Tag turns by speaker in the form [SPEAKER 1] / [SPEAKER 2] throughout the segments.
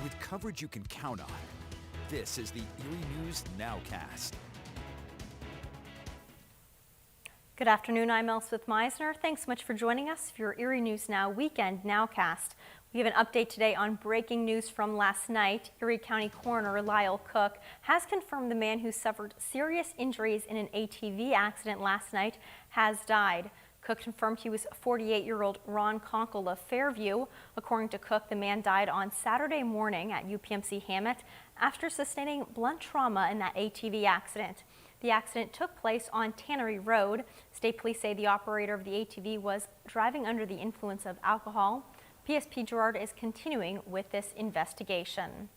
[SPEAKER 1] with coverage you can count on. This is the Erie News NOWCAST.
[SPEAKER 2] Good afternoon, I'm Elspeth Meisner. Thanks so much for joining us for your Erie News Now Weekend NOWCAST. We have an update today on breaking news from last night. Erie County Coroner Lyle Cook has confirmed the man who suffered serious injuries in an ATV accident last night has died. Cook confirmed he was 48-year-old Ron Conkle of Fairview. According to Cook, the man died on Saturday morning at UPMC Hammett after sustaining blunt trauma in that ATV accident. The accident took place on Tannery Road. State police say the operator of the ATV was driving under the influence of alcohol. PSP Girard is continuing with this investigation.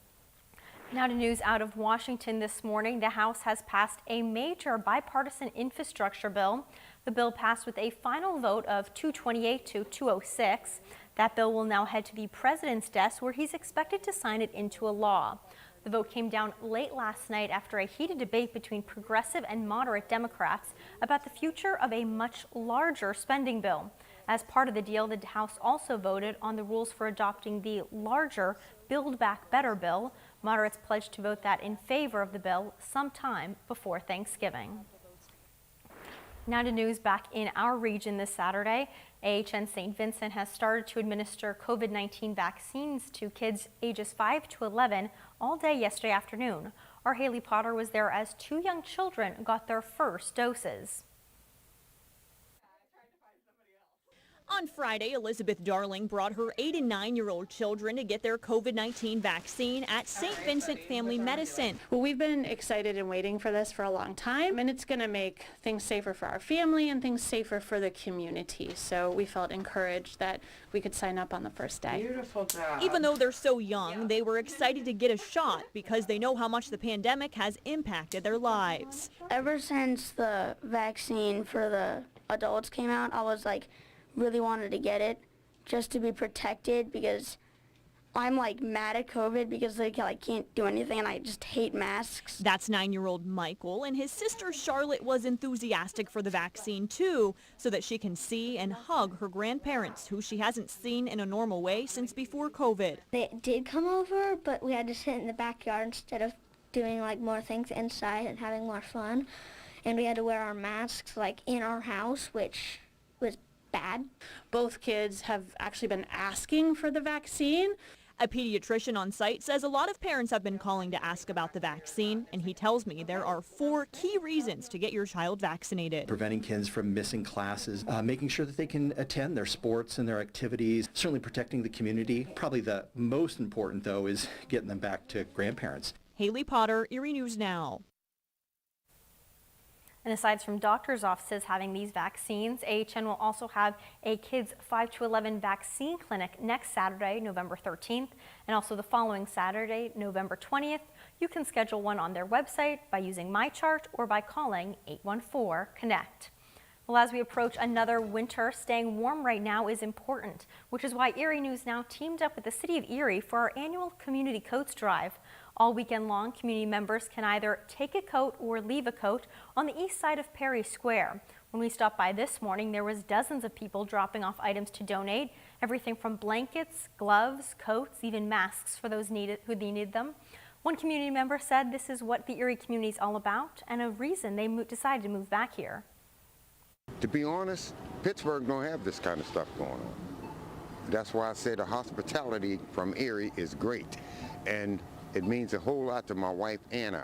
[SPEAKER 2] Now to news out of Washington this morning. The House has passed a major bipartisan infrastructure bill. The bill passed with a final vote of 228 to 206. That bill will now head to the president's desk, where he's expected to sign it into a law. The vote came down late last night after a heated debate between progressive and moderate Democrats about the future of a much larger spending bill. As part of the deal, the House also voted on the rules for adopting the larger Build Back Better bill. Moderates pledged to vote that in favor of the bill sometime before Thanksgiving. Now to news back in our region this Saturday. AHN St. Vincent has started to administer COVID-19 vaccines to kids ages 5 to 11 all day yesterday afternoon. Our Haley Potter was there as two young children got their first doses.
[SPEAKER 3] On Friday, Elizabeth Darling brought her 8 and 9-year-old children to get their COVID-19 vaccine at St. Vincent Family Medicine.
[SPEAKER 4] Well, we've been excited and waiting for this for a long time, and it's going to make things safer for our family and things safer for the community. So we felt encouraged that we could sign up on the first day.
[SPEAKER 5] Beautiful job.
[SPEAKER 3] Even though they're so young, they were excited to get a shot because they know how much the pandemic has impacted their lives.
[SPEAKER 6] Ever since the vaccine for the adults came out, I was really wanted to get it just to be protected, because I'm mad at COVID because I can't do anything and I just hate masks.
[SPEAKER 3] That's 9-year-old Michael, and his sister Charlotte was enthusiastic for the vaccine too, so that she can see and hug her grandparents, who she hasn't seen in a normal way since before COVID.
[SPEAKER 7] They did come over, but we had to sit in the backyard instead of doing more things inside and having more fun. And we had to wear our masks in our house, which was bad.
[SPEAKER 4] Both kids have actually been asking for the vaccine.
[SPEAKER 3] A pediatrician on site says a lot of parents have been calling to ask about the vaccine, and he tells me there are 4 key reasons to get your child vaccinated.
[SPEAKER 8] Preventing kids from missing classes, making sure that they can attend their sports and their activities, certainly protecting the community. Probably the most important, though, is getting them back to grandparents.
[SPEAKER 3] Haley Potter, Erie News Now.
[SPEAKER 2] And aside from doctors' offices having these vaccines, AHN will also have a kids 5 to 11 vaccine clinic next Saturday, November 13th, and also the following Saturday, November 20th. You can schedule one on their website by using MyChart or by calling 814-CONNECT. Well, as we approach another winter, staying warm right now is important, which is why Erie News Now teamed up with the City of Erie for our annual Community Coats Drive. All weekend long, community members can either take a coat or leave a coat on the east side of Perry Square. When we stopped by this morning, there was dozens of people dropping off items to donate, everything from blankets, gloves, coats, even masks for those who needed them. One community member said this is what the Erie community is all about and a reason they decided to move back here.
[SPEAKER 9] To be honest, Pittsburgh don't have this kind of stuff going on. That's why I say the hospitality from Erie is great, and it means a whole lot to my wife and I.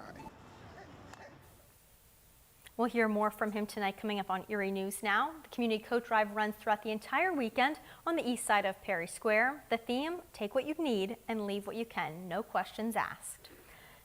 [SPEAKER 2] We'll hear more from him tonight coming up on Erie News Now. The Community Coat Drive runs throughout the entire weekend on the east side of Perry Square. The theme, take what you need and leave what you can, no questions asked.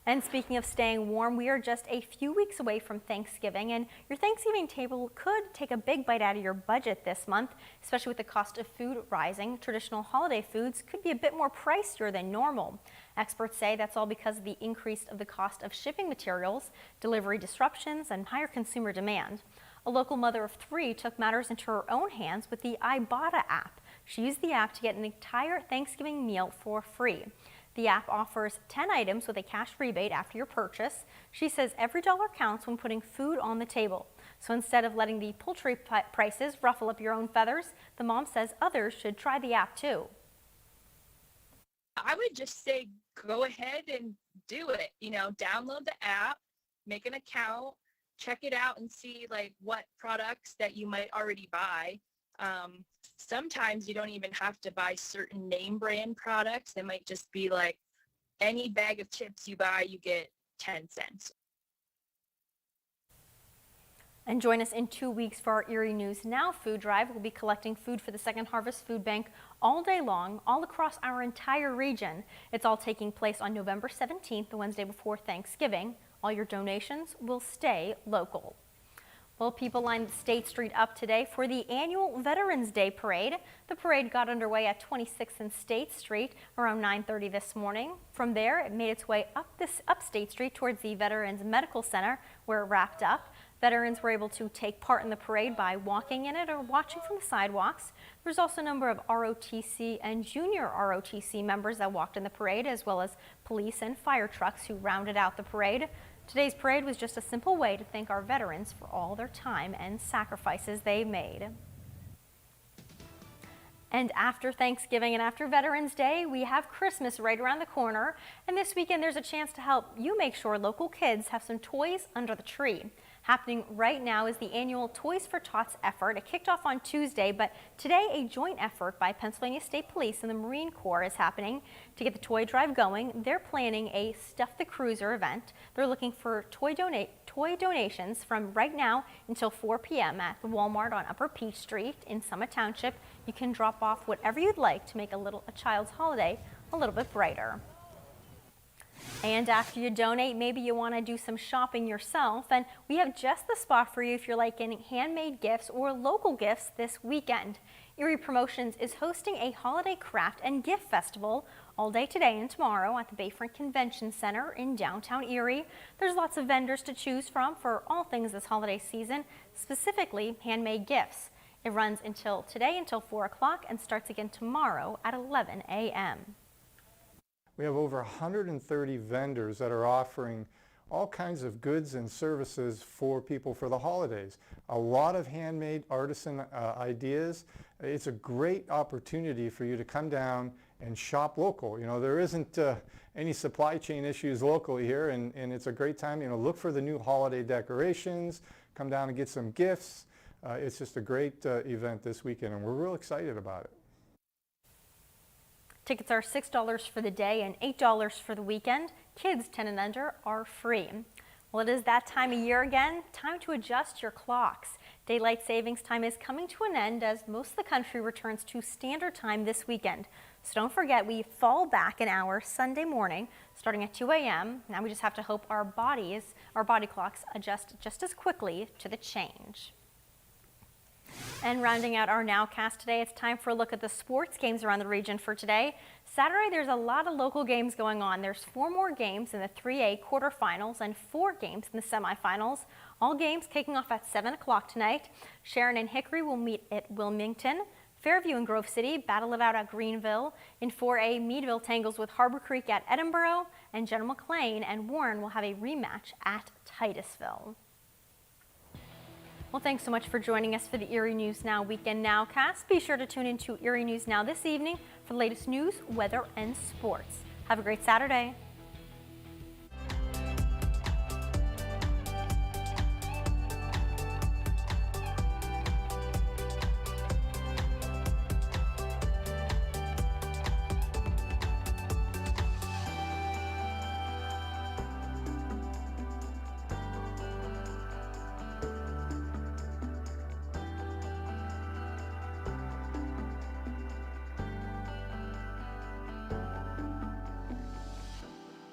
[SPEAKER 2] And speaking of staying warm, we are just a few weeks away from Thanksgiving, and your Thanksgiving table could take a big bite out of your budget this month, especially with the cost of food rising. Traditional holiday foods could be a bit more pricier than normal. Experts say that's all because of the increase of the cost of shipping materials, delivery disruptions, and higher consumer demand. A local mother of 3 took matters into her own hands with the Ibotta app. She used the app to get an entire Thanksgiving meal for free. The app offers 10 items with a cash rebate after your purchase. She says every dollar counts when putting food on the table. So instead of letting the poultry prices ruffle up your own feathers, the mom says others should try the app too.
[SPEAKER 10] I would just say
[SPEAKER 5] go ahead and do it. You know, download the app, make an account, check it out and see like what products that you might already buy. Sometimes you don't even have to buy certain name brand products. It might just be like any bag of chips you buy, you get 10 cents.
[SPEAKER 2] And join us in 2 weeks for our Erie News Now food drive. We'll be collecting food for the Second Harvest Food Bank all day long, all across our entire region. It's all taking place on November 17th, the Wednesday before Thanksgiving. All your donations will stay local. Well, people lined State Street up today for the annual Veterans Day Parade. The parade got underway at 26th and State Street around 9:30 this morning. From there, it made its way up State Street towards the Veterans Medical Center, where it wrapped up. Veterans were able to take part in the parade by walking in it or watching from the sidewalks. There's also a number of ROTC and junior ROTC members that walked in the parade, as well as police and fire trucks who rounded out the parade. Today's parade was just a simple way to thank our veterans for all their time and sacrifices they made. And after Thanksgiving and after Veterans Day, we have Christmas right around the corner. And this weekend, there's a chance to help you make sure local kids have some toys under the tree. Happening right now is the annual Toys for Tots effort. It kicked off on Tuesday, but today a joint effort by Pennsylvania State Police and the Marine Corps is happening. To get the toy drive going, they're planning a Stuff the Cruiser event. They're looking for toy donations from right now until 4 p.m. at the Walmart on Upper Peach Street in Summit Township. You can drop off whatever you'd like to make a child's holiday a little bit brighter. And after you donate, maybe you want to do some shopping yourself, and we have just the spot for you if you're liking handmade gifts or local gifts this weekend. Erie Promotions is hosting a holiday craft and gift festival all day today and tomorrow at the Bayfront Convention Center in downtown Erie. There's lots of vendors to choose from for all things this holiday season, specifically handmade gifts. It runs until 4 o'clock and starts again tomorrow at 11 a.m.
[SPEAKER 10] We have over 130 vendors that are offering all kinds of goods and services for people for the holidays. A lot of handmade artisan ideas. It's a great opportunity for you to come down and shop local. You know, there isn't any supply chain issues locally here, and it's a great time. You know, look for the new holiday decorations, come down and get some gifts. It's just a great event this weekend, and we're real excited about it.
[SPEAKER 2] Tickets are $6 for the day and $8 for the weekend. Kids 10 and under are free. Well, it is that time of year again. Time to adjust your clocks. Daylight savings time is coming to an end as most of the country returns to standard time this weekend. So don't forget, we fall back an hour Sunday morning starting at 2 a.m. Now we just have to hope our body clocks adjust just as quickly to the change. And rounding out our NOWCAST today, it's time for a look at the sports games around the region for today. Saturday, there's a lot of local games going on. There's 4 more games in the 3A quarterfinals and 4 games in the semifinals. All games kicking off at 7 o'clock tonight. Sharon and Hickory will meet at Wilmington. Fairview and Grove City battle it out at Greenville. In 4A, Meadville tangles with Harbor Creek at Edinboro. And General McLean and Warren will have a rematch at Titusville. Well, thanks so much for joining us for the Erie News Now Weekend Nowcast. Be sure to tune into Erie News Now this evening for the latest news, weather, and sports. Have a great Saturday.